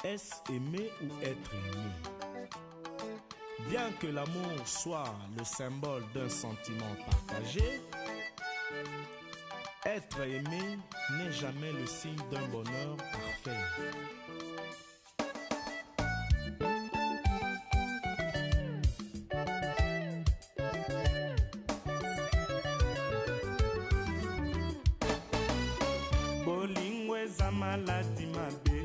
Est-ce aimer ou être aimé? Bien que l'amour soit le symbole d'un sentiment partagé, être aimé n'est jamais le signe d'un bonheur parfait. Bolingo eza maladi mabe,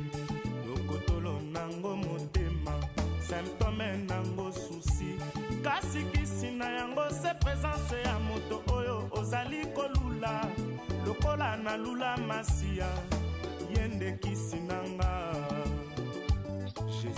lokotolo nango motema, symptôme nango souci, kasi kisi na yango se présence ya moto oyo ozali kolula, lokola na lula masia, yende kisi nanga Jésus.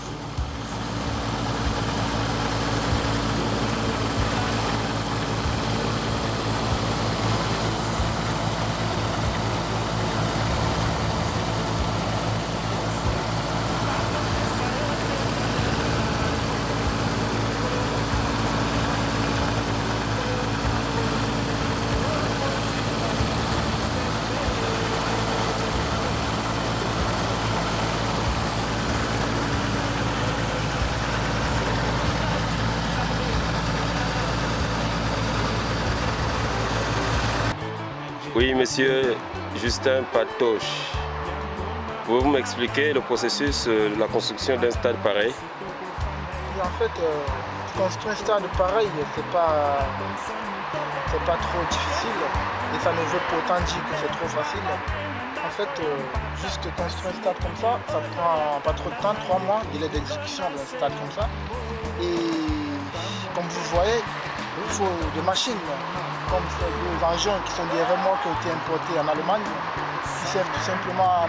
Oui, monsieur Justin Patoche, pouvez-vous m'expliquer le processus de la construction d'un stade pareil? En fait, construire un stade pareil, c'est pas trop difficile et ça ne veut pas autant dire que c'est trop facile. En fait, juste construire un stade comme ça prend pas trop de temps, 3 mois, délai d'exécution d'un stade comme ça. Et comme vous voyez, il faut des machines, comme les engins qui sont des remorques qui ont été importés en Allemagne, qui servent tout simplement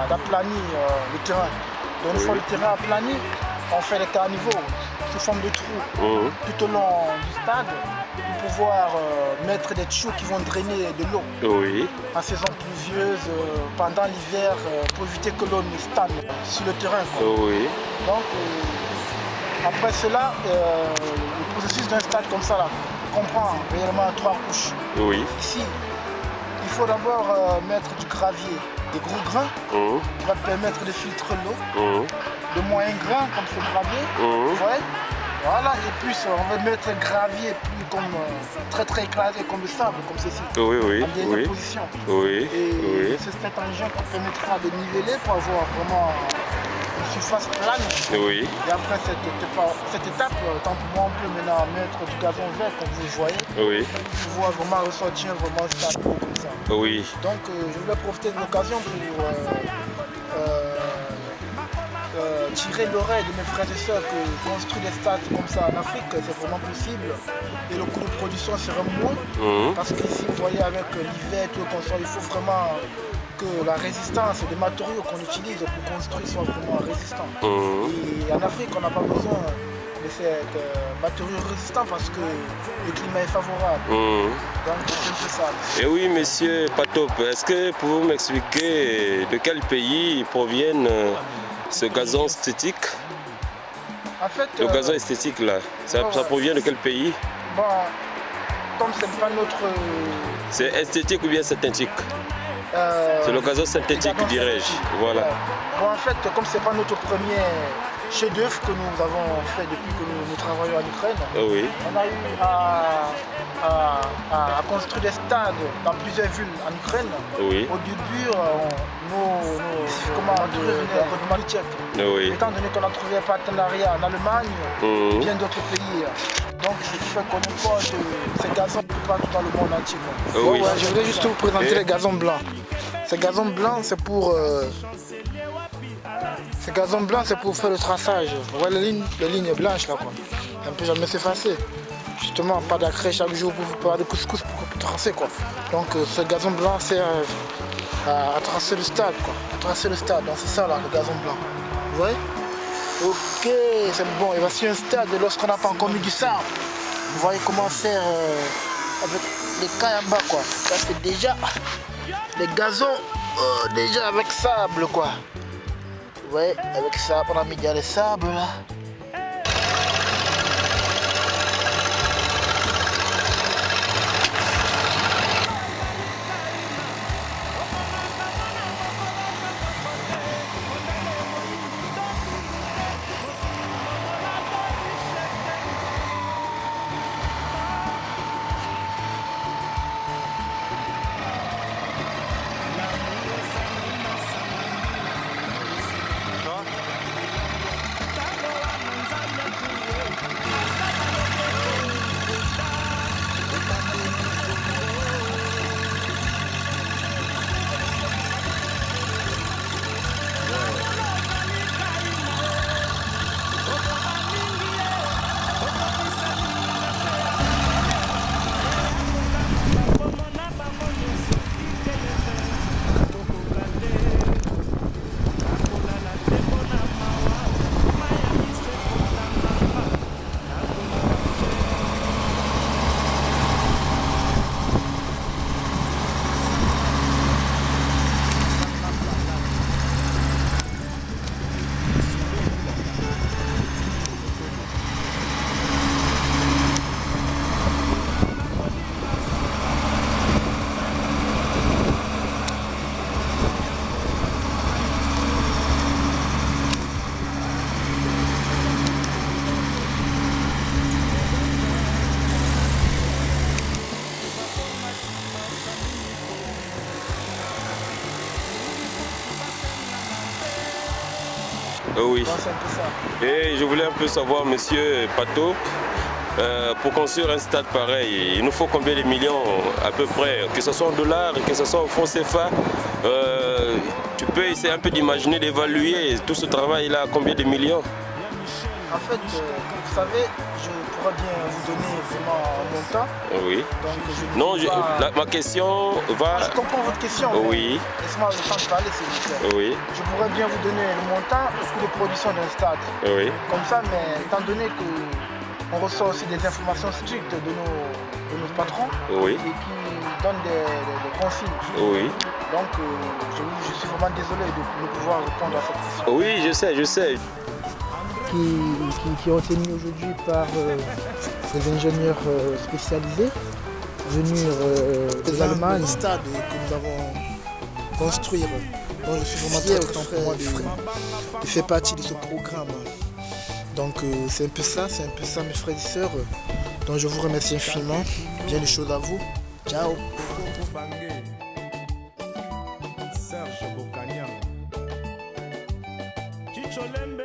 d'aplanir le terrain. Donc une fois le terrain aplani, on fait des caniveaux sous forme de trous tout au long du stade pour pouvoir mettre des tuyaux qui vont drainer de l'eau en saison pluvieuse pendant l'hiver pour éviter que l'eau ne stagne sur le terrain. Donc après cela, le processus d'un stade comme ça là, comprend réellement 3 couches. Ici, il faut d'abord mettre du gravier, des gros grains qui va permettre de filtrer l'eau, de moyens grains comme ce gravier. Voilà, et puis on va mettre un gravier plus comme très écrasé comme le sable, comme ceci, en dernière position. Et c'est cet engin qui permettra de niveler pour avoir vraiment une surface plane. Et après cette étape, tant pour moi, on peut maintenant mettre du gazon vert comme vous le voyez, pour pouvoir vraiment ressortir vraiment un stade comme ça. Donc je voulais profiter de l'occasion pour tirer l'oreille de mes frères et sœurs que construire des stades comme ça en Afrique, c'est vraiment possible. Et le coût de production serait moins. Parce qu'ici, vous voyez, avec l'hiver et tout le construire, il faut vraiment que la résistance des matériaux qu'on utilise pour construire soit vraiment résistant. Et en Afrique, on n'a pas besoin de ces matériaux résistants parce que le climat est favorable. Donc c'est un peu ça. Et oui, monsieur Patop, est-ce que pouvez-vous m'expliquer de quel pays proviennent ce gazon esthétique? En fait, le gazon esthétique là, ça provient de quel pays? Bon, comme c'est pas notre... C'est esthétique ou bien synthétique? C'est le gazon synthétique, dirais-je. Voilà. Bon, en fait, comme c'est pas notre premier chef-d'œuvre que nous avons fait depuis que nous travaillons en Ukraine, on a eu à construire des stades dans plusieurs villes en Ukraine. Au début, nos tchèque. Étant donné qu'on a trouvé un partenariat en Allemagne et bien d'autres pays. Donc ce qui fait qu'on importe ces gazons partout dans le monde entier. Je voulais juste vous présenter les gazons blancs. Ces gazons blancs, c'est pour faire le traçage. Vous voyez les lignes blanches là quoi. Ça ne peut jamais s'effacer. Justement, pas d'accré chaque jour pour faire des couscous pour tracer quoi. Donc ce gazon blanc sert à tracer le stade quoi. À tracer le stade. Donc c'est ça là, le gazon blanc. Vous voyez? Ok, c'est bon. Et voici un stade lorsqu'on n'a pas encore mis du sable. Vous voyez comment faire avec les cailles en bas quoi. Ça c'est déjà les gazons déjà avec sable quoi. Vous voyez, avec ça, on a mis déjà les sables là. Oui. Donc, c'est un peu ça. Et je voulais un peu savoir, monsieur Pato, pour construire un stade pareil, il nous faut combien de millions à peu près, que ce soit en dollars, que ce soit en francs CFA. Tu peux essayer un peu d'imaginer, d'évaluer tout ce travail-là, combien de millions? En fait, vous savez, je pourrais bien vous donner vraiment un montant. Oui. Donc, ma question va... Je comprends votre question. Oui. Laissez-moi le temps de parler, s'il vous plaît. Oui. Je pourrais bien vous donner le montant de production d'un stade. Oui. Comme ça, mais étant donné qu'on reçoit aussi des informations strictes de nos patrons, Oui. et qui donnent des consignes. Oui. Donc, je suis vraiment désolé de ne pouvoir répondre à cette question. Oui, je sais. Qui ont été mis aujourd'hui par des ingénieurs spécialisés venus de l'Allemagne. Le stade que nous avons construit. Donc je suis vraiment très content pour moi de faire partie de ce programme. Donc c'est un peu ça mes frères et sœurs. Donc je vous remercie infiniment. Bien des choses à vous. Ciao. Serge Bokanyang, Chicho Lembe.